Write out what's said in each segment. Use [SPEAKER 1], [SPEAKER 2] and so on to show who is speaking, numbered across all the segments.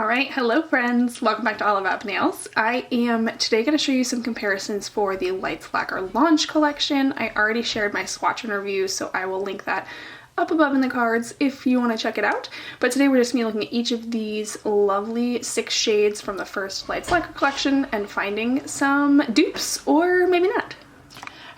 [SPEAKER 1] Alright, hello friends! Welcome back to All About Nails. I am today going to show you some comparisons for the Lights Lacquer launch collection. I already shared my swatch and review, so I will link that up above in the cards if you want to check it out. But today we're just going to be looking at each of these lovely 6 shades from the first Lights Lacquer collection and finding some dupes, or maybe not.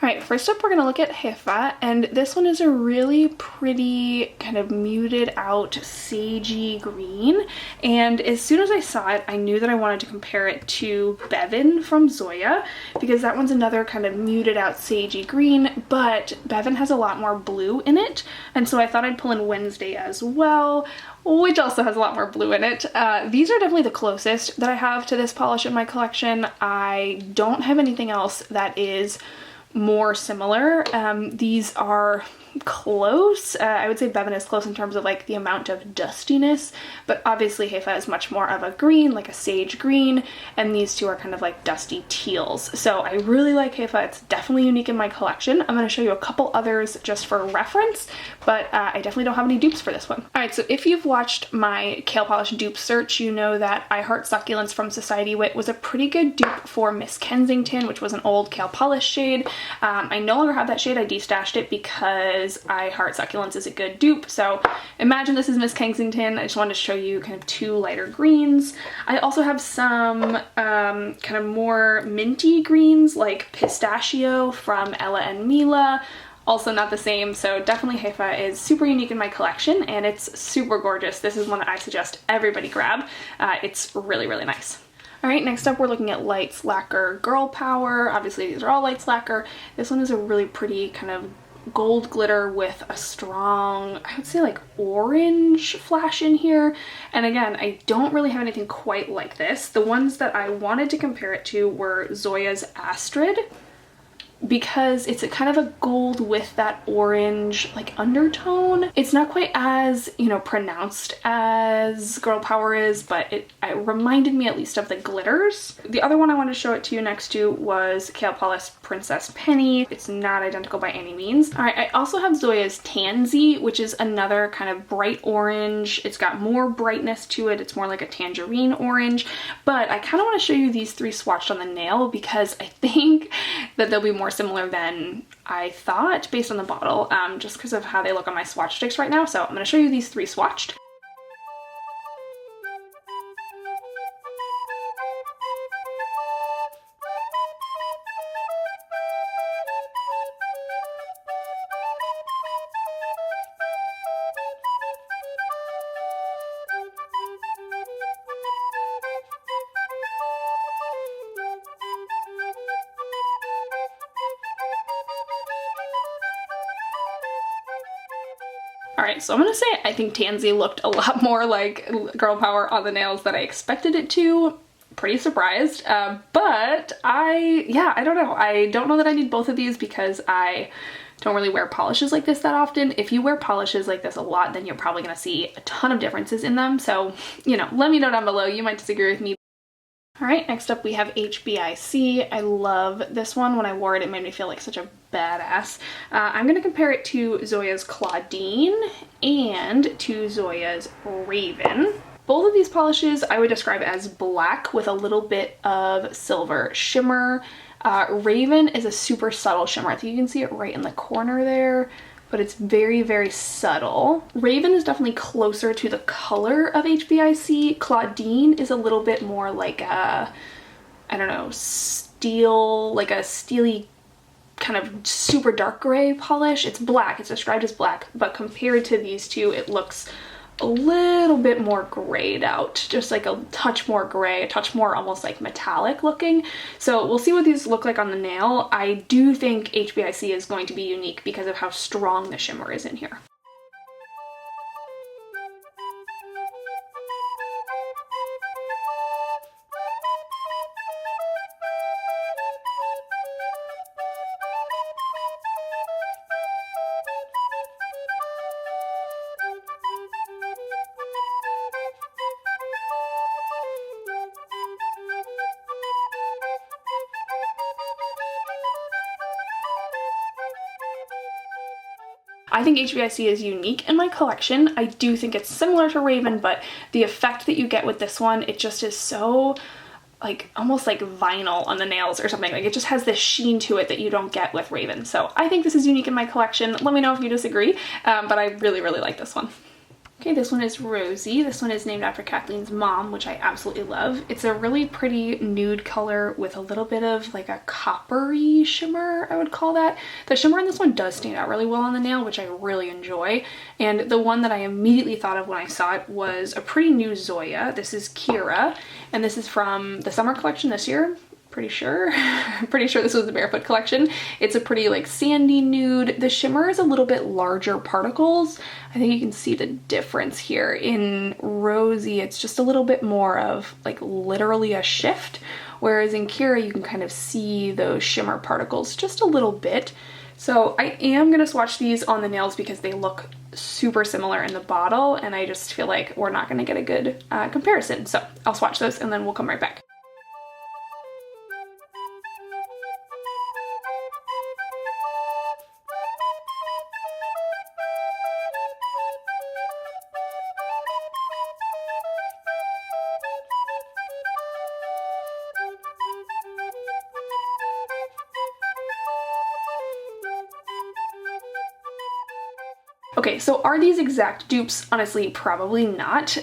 [SPEAKER 1] Alright, first up we're going to look at HBIC, and this one is a really pretty kind of muted out sagey green, and as soon as I saw it I knew that I wanted to compare it to Bevan from Zoya, because that one's another kind of muted out sagey green, but Bevan has a lot more blue in it, and so I thought I'd pull in Wednesday as well, which also has a lot more blue in it. These are definitely the closest that I have to this polish in my collection. I don't have anything else that is more similar. These are close. I would say Bevan is close in terms of like the amount of dustiness, but obviously HBIC is much more of a green, like a sage green, and these two are kind of like dusty teals. So I really like HBIC. It's definitely unique in my collection. I'm going to show you a couple others just for reference, but I definitely don't have any dupes for this one. Alright, so if you've watched my Kale Polish dupe search, you know that I Heart Succulents from Society Wit was a pretty good dupe for Miss Kensington, which was an old Kale Polish shade. I no longer have that shade. I destashed it because I Heart Succulents is a good dupe. So imagine this is Miss Kensington. I just wanted to show you kind of 2 lighter greens. I also have some kind of more minty greens like Pistachio from Ella and Mila. Also not the same, so definitely HBIC is super unique in my collection and it's super gorgeous. This is one that I suggest everybody grab. It's really, really nice. Alright, next up we're looking at Lights Lacquer Grl Power. Obviously these are all Lights Lacquer. This one is a really pretty kind of gold glitter with a strong, I would say like orange flash in here. And again, I don't really have anything quite like this. The ones that I wanted to compare it to were Zoya's Astrid, because it's a kind of a gold with that orange like undertone. It's not quite as, you know, pronounced as Grl Power is, but it reminded me at least of the glitters. The other one I wanted to show it to you next to was Kale Polish Princess Penny. It's not identical by any means. Alright, I also have Zoya's Tansy, which is another kind of bright orange. It's got more brightness to it. It's more like a tangerine orange, but I kind of want to show you these 3 swatched on the nail because I think that they'll be more similar than I thought based on the bottle, just because of how they look on my swatch sticks right now. So I'm going to show you these 3 swatched. Alright, so I'm gonna say I think Tansy looked a lot more like Grl Power on the nails than I expected it to. Pretty surprised, but I don't know. I don't know that I need both of these because I don't really wear polishes like this that often. If you wear polishes like this a lot, then you're probably gonna see a ton of differences in them. So, you know, let me know down below. You might disagree with me. Alright, next up we have HBIC. I love this one. When I wore it, it made me feel like such a badass. I'm going to compare it to Zoya's Claudine and to Zoya's Raven. Both of these polishes I would describe as black with a little bit of silver shimmer. Raven is a super subtle shimmer. I think you can see it right in the corner there, but it's very, very subtle. Raven is definitely closer to the color of HBIC. Claudine is a little bit more like a, I don't know, steel, like a steely kind of super dark gray polish. It's black, it's described as black, but compared to these two, it looks a little bit more grayed out, just like a touch more gray, a touch more almost like metallic looking. So we'll see what these look like on the nail. I do think HBIC is going to be unique because of how strong the shimmer is in here. I think HBIC is unique in my collection. I do think it's similar to Raven, but the effect that you get with this one, it just is so like almost like vinyl on the nails or something. Like it just has this sheen to it that you don't get with Raven. So I think this is unique in my collection. Let me know if you disagree, but I really, really like this one. Okay, this one is Rosie. This one is named after Kathleen's mom, which I absolutely love. It's a really pretty nude color with a little bit of like a coppery shimmer, I would call that. The shimmer in this one does stand out really well on the nail, which I really enjoy. And the one that I immediately thought of when I saw it was a pretty new Zoya. This is Kira, and this is from the summer collection this year. Pretty sure this was the Barefoot collection. It's a pretty like sandy nude. The shimmer is a little bit larger particles. I think you can see the difference here. In Rosie, it's just a little bit more of like literally a shift, whereas in Kira you can kind of see those shimmer particles just a little bit. So I am gonna swatch these on the nails because they look super similar in the bottle, and I just feel like we're not gonna get a good comparison. So I'll swatch those and then we'll come right back. Okay, so are these exact dupes? Honestly, probably not.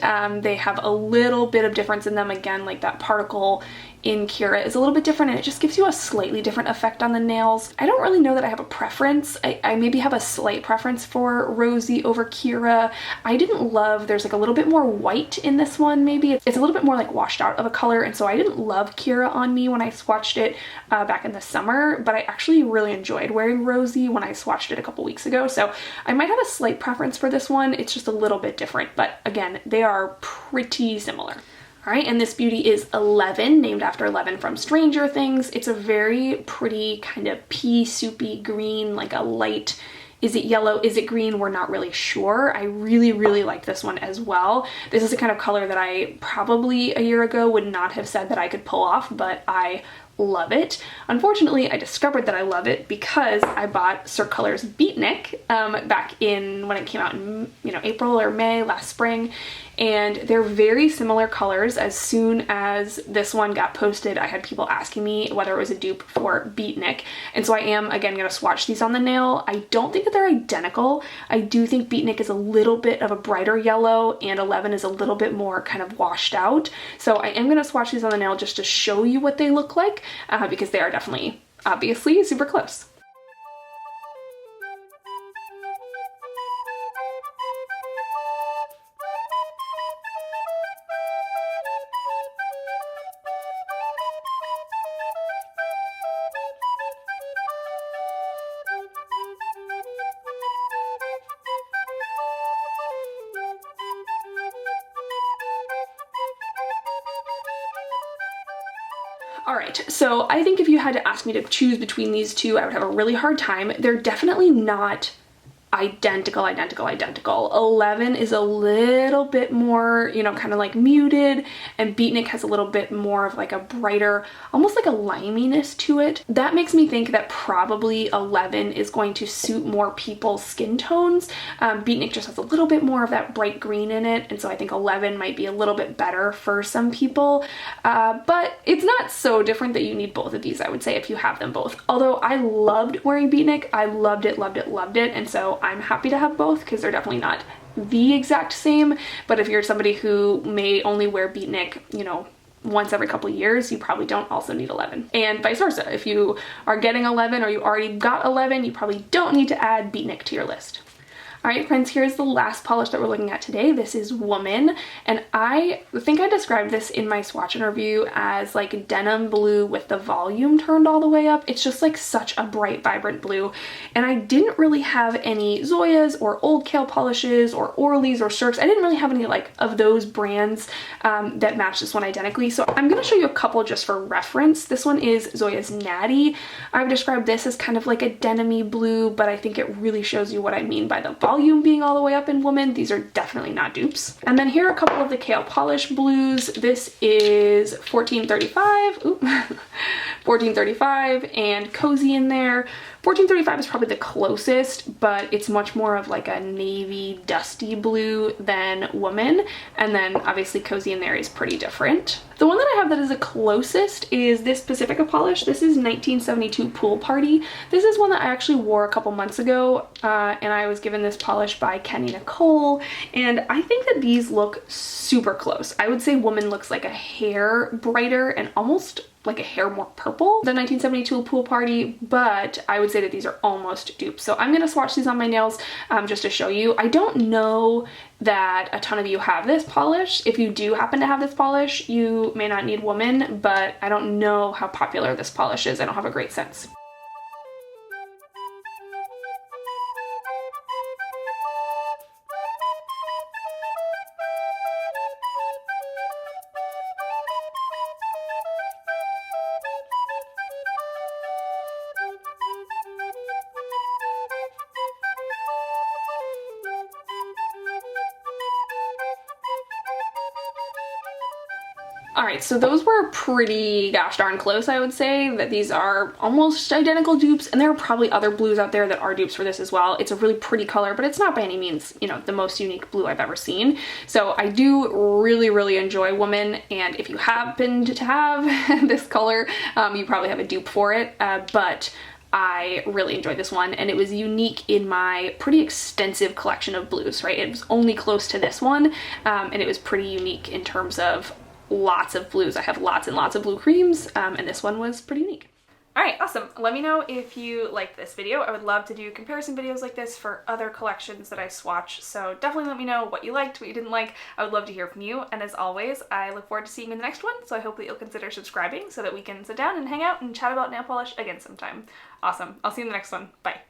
[SPEAKER 1] They have a little bit of difference in them. Again, like that particle in Kira is a little bit different, and it just gives you a slightly different effect on the nails. I don't really know that I have a preference. I maybe have a slight preference for Rosie over Kira. I didn't love, there's like a little bit more white in this one maybe. It's a little bit more like washed out of a color, and so I didn't love Kira on me when I swatched it back in the summer, but I actually really enjoyed wearing Rosie when I swatched it a couple weeks ago. So I might have a slight preference for this one. It's just a little bit different, but again, they are pretty similar. All right, and this beauty is 11, named after 11 from Stranger Things. It's a very pretty kind of pea soupy green, like a light, is it yellow, is it green? We're not really sure. I really, really like this one as well. This is the kind of color that I probably a year ago would not have said that I could pull off, but I love it. Unfortunately, I discovered that I love it because I bought Cirque Colors Beatnik back in when it came out in April or May last spring, and they're very similar colors. As soon as this one got posted, I had people asking me whether it was a dupe for Beatnik, and so I am again going to swatch these on the nail. I don't think that they're identical. I do think Beatnik is a little bit of a brighter yellow and 11 is a little bit more kind of washed out, so I am going to swatch these on the nail just to show you what they look like, because they are definitely, obviously, super close. Alright, so I think if you had to ask me to choose between these two, I would have a really hard time. They're definitely not identical. 11 is a little bit more, kind of like muted, and Beatnik has a little bit more of like a brighter, almost like a liminess to it. That makes me think that probably 11 is going to suit more people's skin tones. Beatnik just has a little bit more of that bright green in it, and so I think 11 might be a little bit better for some people, but it's not so different that you need both of these, I would say, if you have them both. Although I loved wearing Beatnik, I loved it, and so I'm happy to have both because they're definitely not the exact same, but if you're somebody who may only wear Beatnik, once every couple of years, you probably don't also need 11. And vice versa. If you are getting 11 or you already got 11, you probably don't need to add Beatnik to your list. Alright friends, here's the last polish that we're looking at today. This is Woman, and I think I described this in my swatch and review as like denim blue with the volume turned all the way up. It's just like such a bright, vibrant blue, and I didn't really have any Zoyas or Old Kale polishes or Orleys or Cirques. I didn't really have any like of those brands that match this one identically, so I'm going to show you a couple just for reference. This one is Zoya's Natty. I've described this as kind of like a denim-y blue, but I think it really shows you what I mean by the volume being all the way up in Woman. These are definitely not dupes. And then here are a couple of the Kale Polish blues. This is 1435, ooh, 1435 and Cozy in there. 1435 is probably the closest, but it's much more of like a navy dusty blue than Woman. And then obviously Cozy in there is pretty different. The one that I have that is the closest is this Pacifica polish. This is 1972 Pool Party. This is one that I actually wore a couple months ago, and I was given this polish by Kenny Nicole, and I think that these look super close. I would say Woman looks like a hair brighter and almost like a hair more purple than 1972 Pool Party, but I would say that these are almost dupes. So I'm gonna swatch these on my nails just to show you. I don't know that a ton of you have this polish. If you do happen to have this polish, you may not need Woman, but I don't know how popular this polish is. I don't have a great sense. Alright, so those were pretty gosh darn close, I would say, that these are almost identical dupes, and there are probably other blues out there that are dupes for this as well. It's a really pretty color, but it's not by any means, you know, the most unique blue I've ever seen. So I do really enjoy Woman, and if you happen to have this color, you probably have a dupe for it, but I really enjoyed this one, and it was unique in my pretty extensive collection of blues, right? It was only close to this one, and it was pretty unique in terms of lots of blues. I have lots and lots of blue creams, and this one was pretty unique. Alright, awesome. Let me know if you liked this video. I would love to do comparison videos like this for other collections that I swatch, so definitely let me know what you liked, what you didn't like. I would love to hear from you, and as always, I look forward to seeing you in the next one, so I hope that you'll consider subscribing so that we can sit down and hang out and chat about nail polish again sometime. Awesome. I'll see you in the next one. Bye.